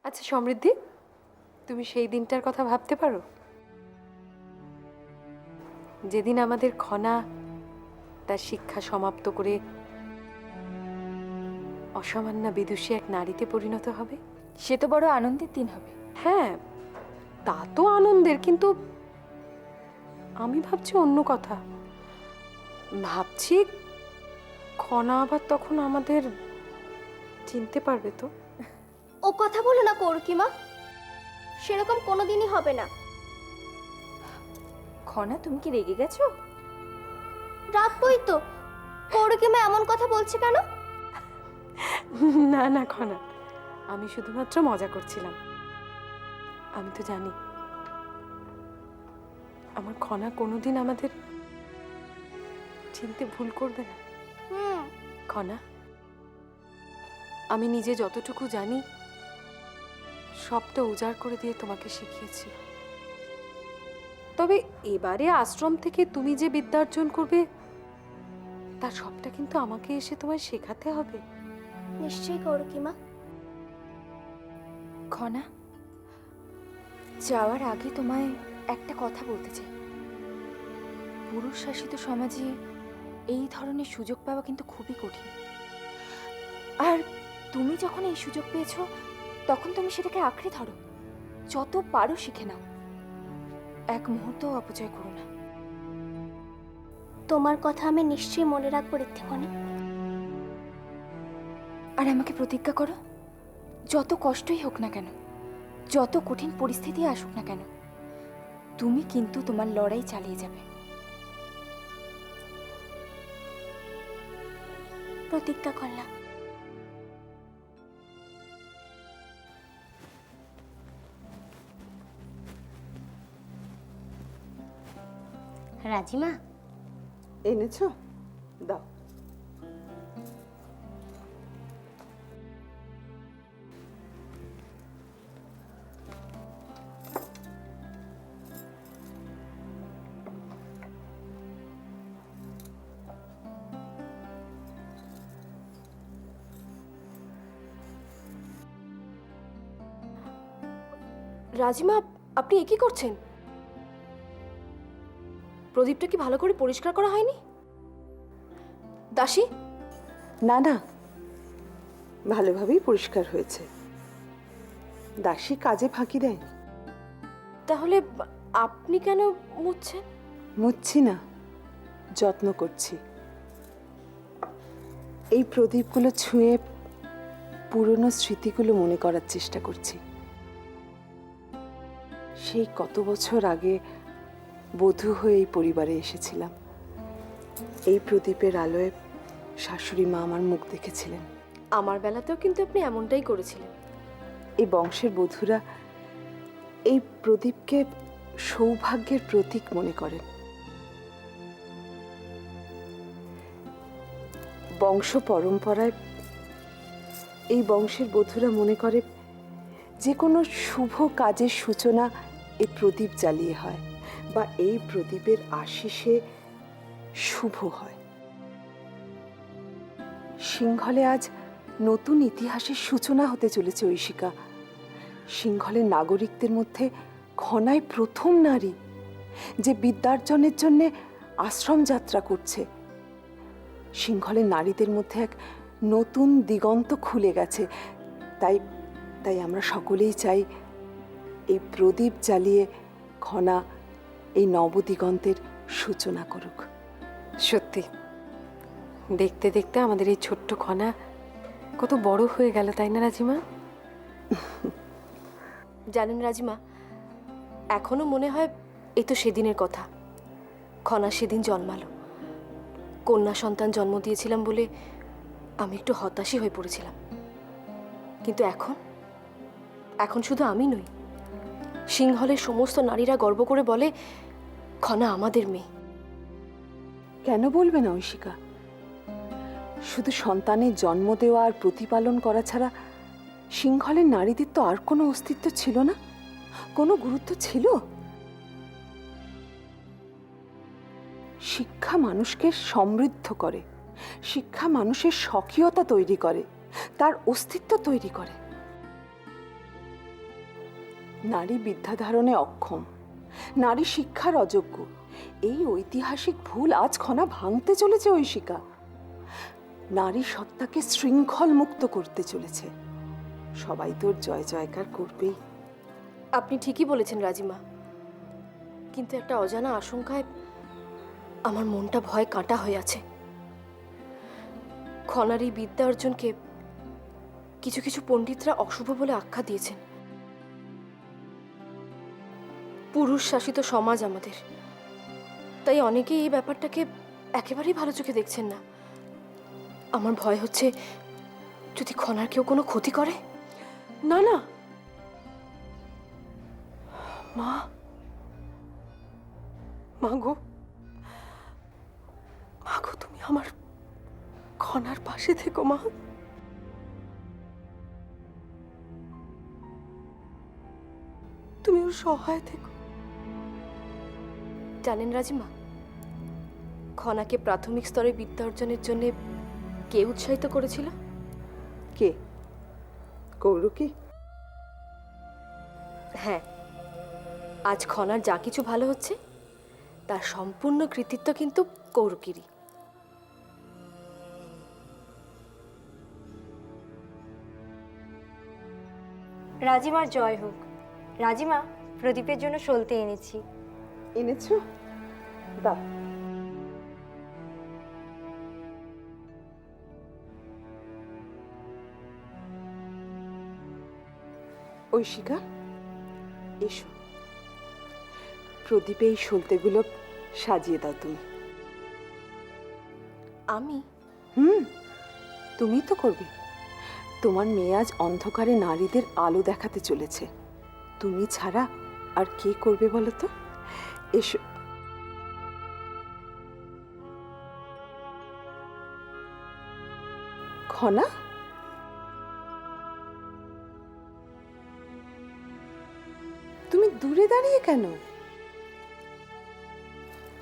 আচ্ছা সমৃদ্ধি, তুমি সেই দিনটার কথা ভাবতে পারো যেদিন আমাদের খনা তার শিক্ষা সমাপ্ত করে অসামান্যা বিদুষী এক নারীতে পরিণত হবে? সে তো বড় আনন্দের দিন হবে। হ্যাঁ, তা তো আনন্দের, কিন্তু আমি ভাবছি অন্য কথা। ভাবছি খনা আবার তখন আমাদের চিনতে পারবে তো? ও কথা বলো না কৌরকিমা, সেরকম কোনোদিনই হবে না। খনা, তুমি কি রেগে গেছো? রাখবই তো। কৌরকিমা এমন কথা বলছে কেন? না না খনা, আমি শুধুমাত্র মজা করছিলাম। আমি তো জানি আমার খনা কোনোদিন আমাদের চিনতে ভুল করবে না। খনা, আমি নিজে যতটুকু জানি সবটা উজাড় করে দিয়ে তোমাকে শিখিয়েছি। তবে এবারে আশ্রম থেকে তুমি যে বিদ্যার্জন করবে তার সবটা কিন্তু আমাকে এসে তোমায় শেখাতে হবে। নিশ্চয়ই কৌরকিমা। খনা, যাওয়ার আগে তোমায় একটা কথা বলতে চাই। পুরুষ শাসিত সমাজে এই ধরনের সুযোগ পাওয়া কিন্তু খুবই কঠিন। আর তুমি যখন এই সুযোগ পেয়েছো তখন তুমি সেটাকে আঁকড়ে ধরো, যত পারো শিখে নাও, এক মুহূর্ত অপচয় করো না। তোমার কথা আমি নিশ্চয়ই মনে রাখবো ঋদ্ধিমণি। আর আমাকে প্রতিজ্ঞা করো, যত কষ্টই হোক না কেন, যত কঠিন পরিস্থিতি আসুক না কেন, তুমি কিন্তু তোমার লড়াই চালিয়ে যাবে। প্রতিজ্ঞা করলাম। রাজিমা, এনেছো? দাও। রাজিমা, আপনি এ কি করছেন? প্রদীপটা কি ভালো করে পরিষ্কার করা হয়নি? দাসী, না না, ভালোভাবেই পরিষ্কার হয়েছে। দাসী কাজে ফাঁকি দেয়। তাহলে আপনি কেন মুছছেন? মুছছি না, যত্ন করছি। এই প্রদীপগুলো ছুঁয়ে পুরনো স্মৃতিগুলো মনে করার চেষ্টা করছি। সেই কত বছর আগে বধূ হয়ে এই পরিবারে এসেছিলাম। এই প্রদীপের আলোয় শাশুড়ি মা আমার মুখ দেখেছিলেন। আমার বেলাতেও কিন্তু আপনি এমনটাই করেছিলেন। এই বংশের বধূরা এই প্রদীপকে সৌভাগ্যের প্রতীক মনে করেন। বংশ পরম্পরায় এই বংশের বধূরা মনে করে যে কোনো শুভ কাজের সূচনা এই প্রদীপ জ্বালিয়ে হয়, বা এই প্রদীপের আশিসে শুভ হয়। সিংহলে আজ নতুন ইতিহাসের সূচনা হতে চলেছে ঐশিকা। সিংহলের নাগরিকদের মধ্যে খনাই প্রথম নারী যে বিদ্যার্জনের জন্য আশ্রম যাত্রা করছে। সিংহলের নারীদের মধ্যে এক নতুন দিগন্ত খুলে গেছে। তাই তাই আমরা সকলেই চাই এই প্রদীপ জ্বালিয়ে খনা এই নবদিগন্তের সূচনা করুক। সত্যি, দেখতে দেখতে আমাদের এই ছোট্ট খনা কত বড় হয়ে গেল, তাই না রাজিমা? জানেন রাজিমা, এখনো মনে হয় এই তো সেদিনের কথা। খনা সেদিন জন্মালো। কন্যা সন্তান জন্ম দিয়েছিলাম বলে আমি একটু হতাশই হয়ে পড়েছিলাম, কিন্তু এখন শুধু আমি নই, সিংহলের সমস্ত নারীরা গর্ব করে বলে খনা আমাদের মেয়ে। কেন বলবে না ঐশিকা? শুধু সন্তানের জন্ম দেওয়া আর প্রতিপালন করা ছাড়া সিংহলের নারীদের তো আর কোনো অস্তিত্ব ছিল না, কোনো গুরুত্ব ছিল? শিক্ষা মানুষকে সমৃদ্ধ করে, শিক্ষা মানুষের স্বকীয়তা তৈরি করে, তার অস্তিত্ব তৈরি করে। নারী বিদ্যা ধারণে অক্ষম, নারী শিক্ষার অযোগ্য, এই ঐতিহাসিক ভুল আজ খনা ভাঙতে চলেছে ঐশিকা। নারী সত্তাকে শৃঙ্খল মুক্ত করতে চলেছে। সবাই তোর জয় জয়কার করবেই। আপনি ঠিকই বলেছেন রাজিমা, কিন্তু একটা অজানা আশঙ্কায় আমার মনটা ভয় কাঁটা হয়ে আছে। খনার এই বিদ্যা অর্জনকে কিছু কিছু পণ্ডিতরা অশুভ বলে আখ্যা দিয়েছেন। পুরুষ শাসিত সমাজ আমাদের, তাই অনেকেই এই ব্যাপারটাকে একেবারেই ভালো চোখে দেখছেন না। আমার ভয় হচ্ছে যদি খনার কেউ কোনো ক্ষতি করে। না না মা, মাগো মাগো, তুমি আমার খনার পাশে থেকো মা। তুমি ওর সহায় থেকো। জানেন রাজিমা, খনাকে প্রাথমিক স্তরে বিদ্যা অর্জনের জন্য কে উৎসাহিত করেছিল? কে? কৌরুকি? হ্যাঁ, আজ খনার যা কিছু ভালো হচ্ছে তার সম্পূর্ণ কৃতিত্ব কিন্তু কৌরুকিরই। রাজিমার জয় হোক। রাজিমা, প্রদীপের জন্য সলতে এনেছি। এনেছো? দাও। ঐশিকা, এসো, প্রদীপে এই সলতেগুলো সাজিয়ে দাও তুমি। আমি? তুমি তো করবে। তোমার মেয়ে আজ অন্ধকারে নারীদের আলো দেখাতে চলেছে। তুমি ছাড়া আর কে করবে বলো তো? এসো। খনা, তুমি দূরে দাঁড়িয়ে কেন?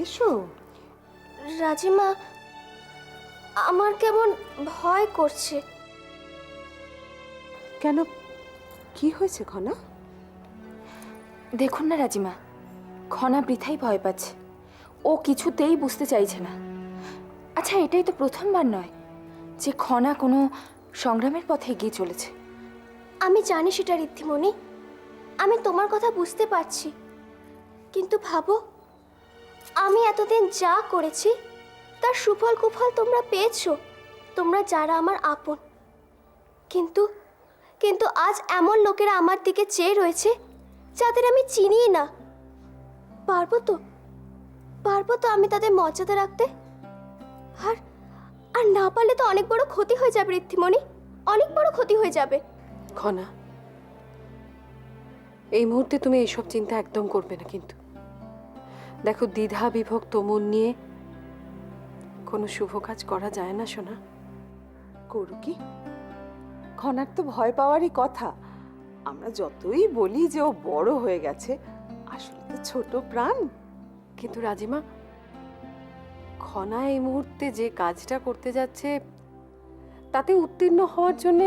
এসো। রাজিমা, আমার কেমন ভয় করছে। কেন, কি হয়েছে খনা? দেখুন না রাজিমা, খনা বৃথাই ভয় পাচ্ছে। ও কিছুতেই বুঝতে চাইছে না। আচ্ছা, এটাই তো প্রথমবার নয় যে খনা কোনো সংগ্রামের পথে এগিয়ে চলেছে। আমি জানি সেটা ঋদ্ধিমণি, আমি তোমার কথা বুঝতে পারছি, কিন্তু ভাবো আমি এতদিন যা করেছি তার সুফল কুফল তোমরা পেয়েছো, তোমরা যারা আমার আপন। কিন্তু কিন্তু আজ এমন লোকেরা আমার দিকে চেয়ে রয়েছে যাদের আমি চিনিই না। পারবো তো আমি তাদের মর্যাদা রাখতে? আর আর না পারলে তো অনেক বড় ক্ষতি হয়ে যাবে ঋদ্ধিমণি, অনেক বড় ক্ষতি হয়ে যাবে। খনা, এই মুহূর্তে তুমি এইসব চিন্তা একদম করবে না। কিন্তু দেখো, দ্বিধা বিভক্ত মন নিয়ে কোনো শুভ কাজ করা যায় না সোনা। কৌরুকি, খনার তো ভয় পাওয়ারই কথা। আমরা যতই বলি যে ও বড় হয়ে গেছে, আসলে তো ছোট প্রাণ। কিন্তু রাজিমা, খনা এই মুহূর্তে যে কাজটা করতে যাচ্ছে তাতে উত্তীর্ণ হওয়ার জন্যে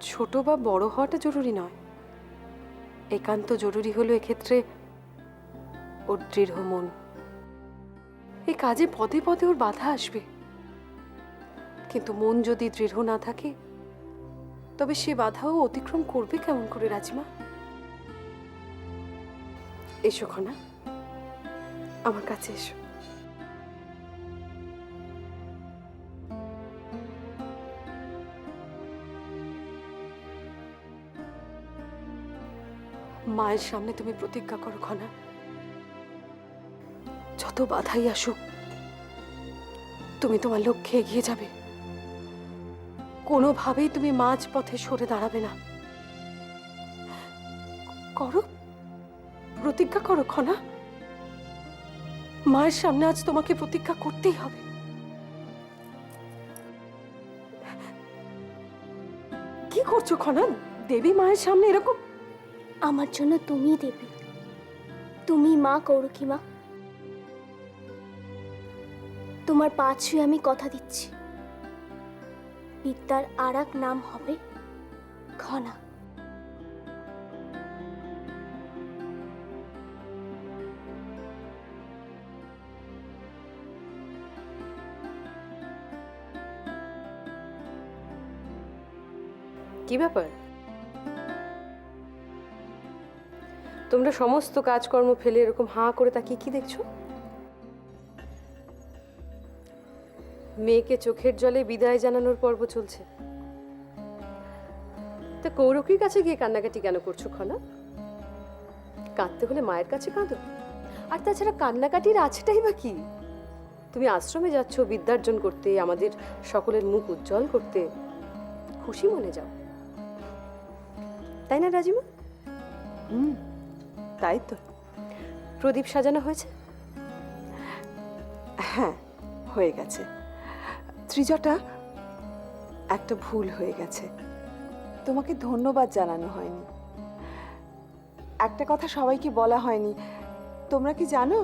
ছোট বা বড় হওয়াটা জরুরি নয়। একান্ত জরুরি হলো এক্ষেত্রে ওর দৃঢ় মন। এই কাজে পদে পদে ওর বাধা আসবে, কিন্তু মন যদি দৃঢ় না থাকে তবে সে বাধাও অতিক্রম করবে কেমন করে রাজিমা? এসো খনা, আমার কাছে এসো। মায়ের সামনে তুমি প্রতিজ্ঞা করো খনা, যত বাধাই আসুক তুমি তোমার লক্ষ্যে এগিয়ে যাবে। কোনোভাবেই তুমি মাঝ পথে সরে দাঁড়াবে না। করো, প্রতিজ্ঞা করো খনা। মায়ের সামনে আজ তোমাকে প্রতিজ্ঞা করতেই হবে। কি করছো খনা? দেবী মায়ের সামনে এরকম? আমার জন্য তুমিই দেবী, তুমি মা কৌরুকি মা। তোমার পা ছুঁয়ে আমি কথা দিচ্ছি, বিদ্যার আর এক নাম হবে খনা। কি ব্যাপার? তোমরা সমস্ত কাজকর্ম ফেলে এরকম হাঁ করে তাকিয়ে কি দেখছো? মেয়েকে চোখের জলে বিদায় জানানোর পর্ব চলছে। তা কৌরকির কাছে গিয়ে কান্নাকাটি কেন করছো খনা? কাঁদতে হলে মায়ের কাছে কাঁদো। আর তাছাড়া কান্নাকাটির আছেটাই বা কি? তুমি আশ্রমে যাচ্ছ বিদ্যার্জন করতে, আমাদের সকলের মুখ উজ্জ্বল করতে। খুশি মনে যাও, তাই না রাজিমা? তাই তো। প্রদীপ সাজানো হয়েছে? হ্যাঁ, হয়ে গেছে। ত্রিজটা, একটা ভুল হয়ে গেছে, তোমাকে ধন্যবাদ জানানো হয়নি। একটা কথা সবাইকে বলা হয়নি। তোমরা কি জানো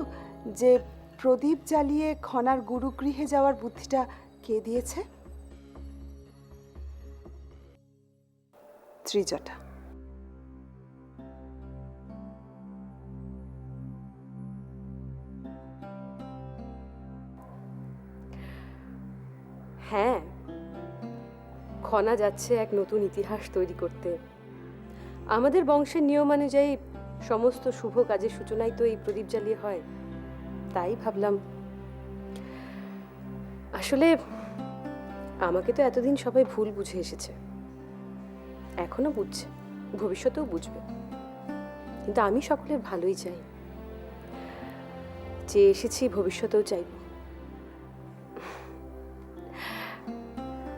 যে প্রদীপ জ্বালিয়ে খনার গুরুগৃহে যাওয়ার বুদ্ধিটা কে দিয়েছে? ত্রিজটা। হ্যাঁ, খনা যাচ্ছে এক নতুন ইতিহাস তৈরি করতে। আমাদের বংশের নিয়মানুযায়ী সমস্ত শুভ কাজের সূচনাই তো এই প্রদীপ জ্বালিয়ে হয়। তাই ভাবলাম, আসলে আমাকে তো এতদিন সবাই ভুল বুঝে এসেছে, এখনো বুঝছে, ভবিষ্যতেও বুঝবে। কিন্তু আমি সকলের ভালোই চাই, যে এসেছি ভবিষ্যতেও চাইব।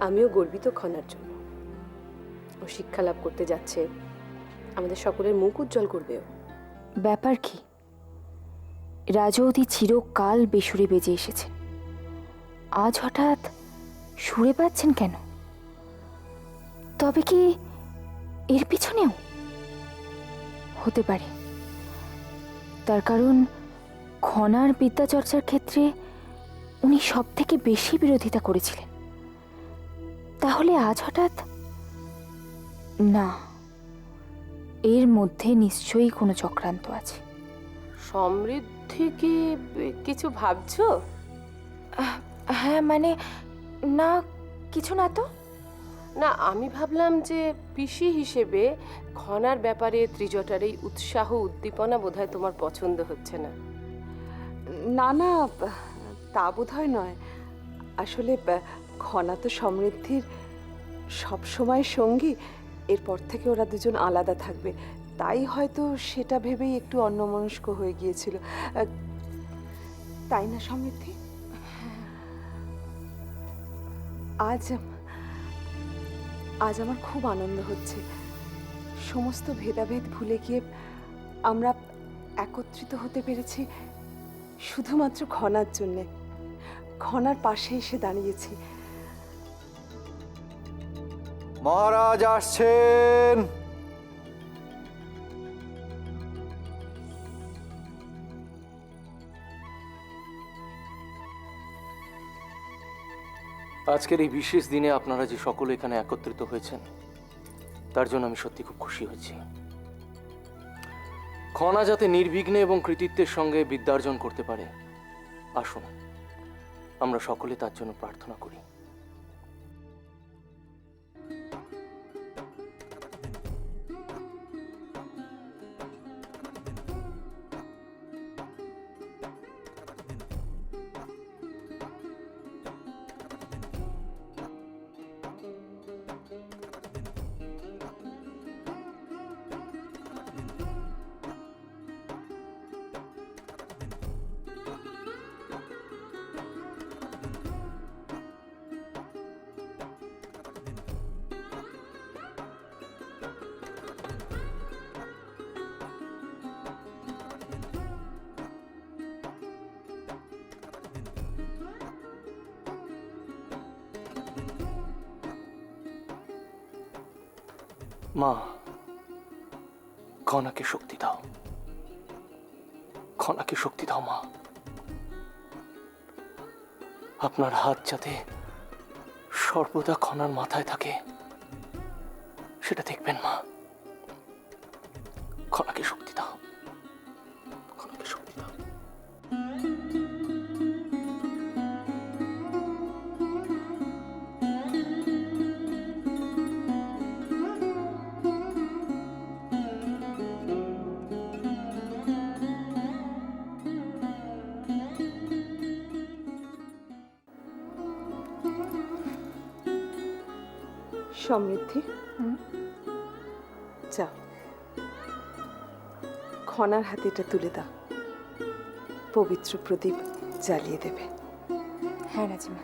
আমিও গর্বিত খনার জন্য। ও শিক্ষা লাভ করতে যাচ্ছে, আমাদের সকলের মুখ উজ্জ্বল করবে ও। ব্যাপার কি? রাজৌদি চিরকাল বেসুরে বেজে এসেছেন, আজ হঠাৎ সুরে পাচ্ছেন কেন? তবে কি এর পিছনেও হতে পারে? তার কারণ খনার বিদ্যাচর্চার ক্ষেত্রে উনি সব থেকে বেশি বিরোধিতা করেছিলেন। তাহলে আজ হঠাৎ? না, এর মধ্যে নিশ্চয়ই কোনো চক্রান্ত আছে। সমৃদ্ধি কি কিছু ভাবছো? হ্যাঁ, মানে না, কিছু না তো। না, আমি ভাবলাম যে পিসি হিসেবে খনার ব্যাপারে ত্রিজটার এই উৎসাহ উদ্দীপনা বোধহয় তোমার পছন্দ হচ্ছে না। না না, তা বোধহয় নয়। আসলে খনা তো সমৃদ্ধির সবসময় সঙ্গী। এরপর থেকে ওরা দুজন আলাদা থাকবে, তাই হয়তো সেটা ভেবেই একটু অন্যমনস্ক হয়ে গিয়েছিল। তাই না সমৃদ্ধি? আজ আজ আমার খুব আনন্দ হচ্ছে। সমস্ত ভেদাভেদ ভুলে গিয়ে আমরা একত্রিত হতে পেরেছি শুধুমাত্র খনার জন্যে। খনার পাশে এসে দাঁড়িয়েছি। মহারাজ আসছেন। আজকের এই বিশেষ দিনে আপনারা যে সকলে এখানে একত্রিত হয়েছেন, তার জন্য আমি সত্যি খুব খুশি হয়েছি। খনা যাতে নির্বিঘ্নে এবং কৃতিত্বের সঙ্গে বিদ্যার্জন করতে পারে, আসুন আমরা সকলে তার জন্য প্রার্থনা করি। মা, খনাকে শক্তি দাও, খনাকে শক্তি দাও মা। আপনার হাত যাতে সর্বদা খনার মাথায় থাকে, সেটা দেখবেন মা। খনাকে শক্তি দাও, খনাকে শক্তি দাও। সমৃদ্ধি, যা খনার হাতে এটা তুলে দাও, পবিত্র প্রদীপ জ্বালিয়ে দেবে। হ্যাঁ রাজিমা।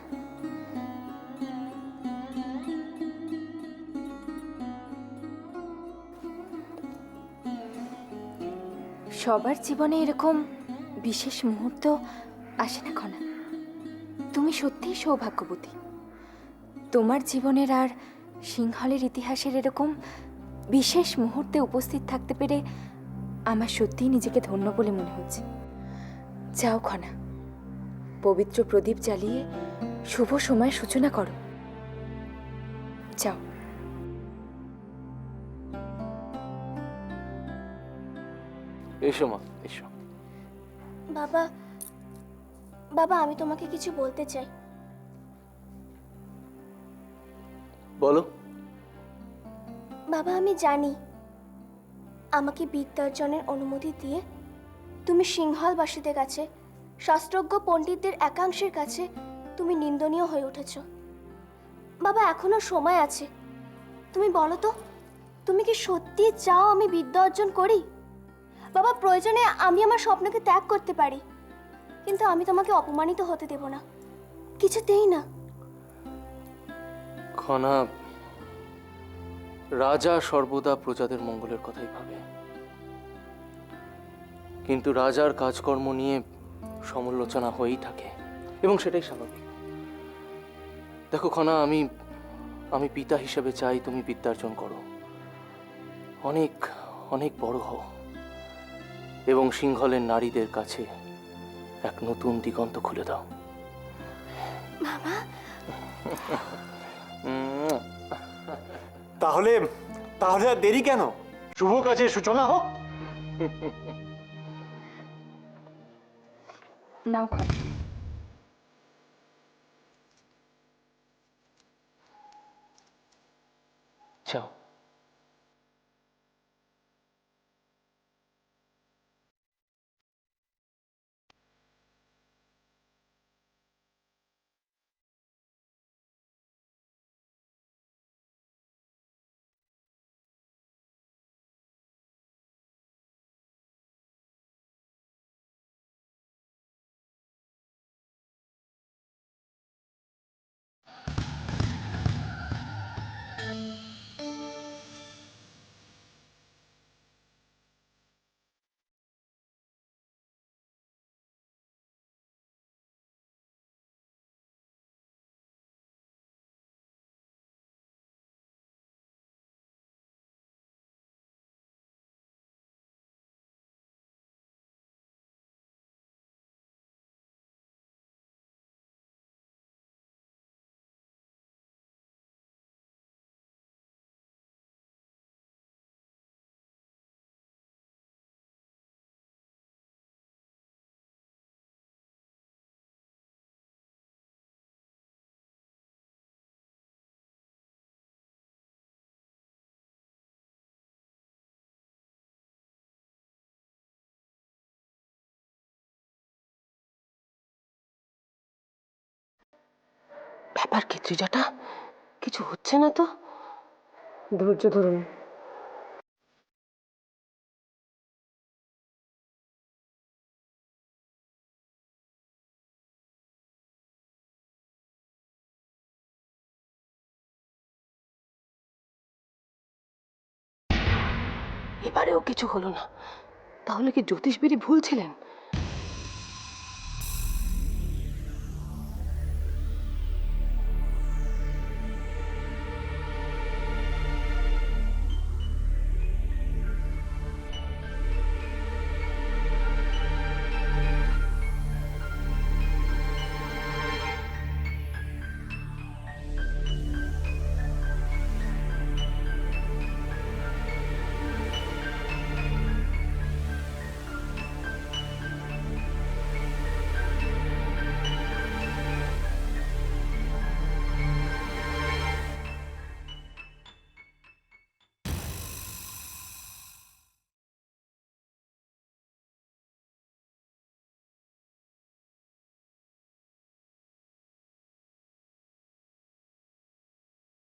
সবার জীবনে এরকম বিশেষ মুহূর্ত আসে না খনা। তুমি সত্যিই সৌভাগ্যবতী। তোমার জীবনের আর সিংহলের ইতিহাসের এরকম বিশেষ মুহূর্তে উপস্থিত থাকতে পেরে আমার সত্যিই নিজেকে ধন্য বলে মনে হচ্ছে। যাও খনা, পবিত্র প্রদীপ জ্বালিয়ে শুভ সময়ের সূচনা করো। যাও। এসো মা, এসো। বাবা, বাবা আমি তোমাকে কিছু বলতে চাই। বলো। বাবা আমি জানি আমাকে বিদ্যার্জনের অনুমতি দিয়ে তুমি সিংহলবাসীদের কাছে, শাস্ত্রজ্ঞ পণ্ডিতদের একাংশের কাছে তুমি নিন্দনীয় হয়ে উঠেছ। বাবা এখনো সময় আছে, তুমি বলো তো, তুমি কি সত্যি চাও আমি বিদ্যা অর্জন করি? বাবা প্রয়োজনে আমি আমার স্বপ্নকে ত্যাগ করতে পারি, কিন্তু আমি তোমাকে অপমানিত হতে দেব না, কিছুতেই না। খনা, রাজা সর্বদা প্রজাদের মঙ্গলের কথাই ভাবে, কিন্তু রাজার কাজকর্ম নিয়ে সমালোচনা হয়েই থাকে এবং সেটাই স্বাভাবিক। দেখো খনা, আমি পিতা হিসেবে চাই তুমি বিদ্যার্জন করো, অনেক অনেক বড় হও এবং সিংহলের নারীদের কাছে এক নতুন দিগন্ত খুলে দাও। বাবা তাহলে তাহলে আর দেরি কেন? শুভ কাজের সূচনা হোক। নাও খনা। যাও। ব্যাপার কি ত্রিজাটা? কিছু হচ্ছে না তো? ধৈর্য ধরুন। এবারেও কিছু হলো না। তাহলে কি জ্যোতিষবেরি ভুল ছিলেন?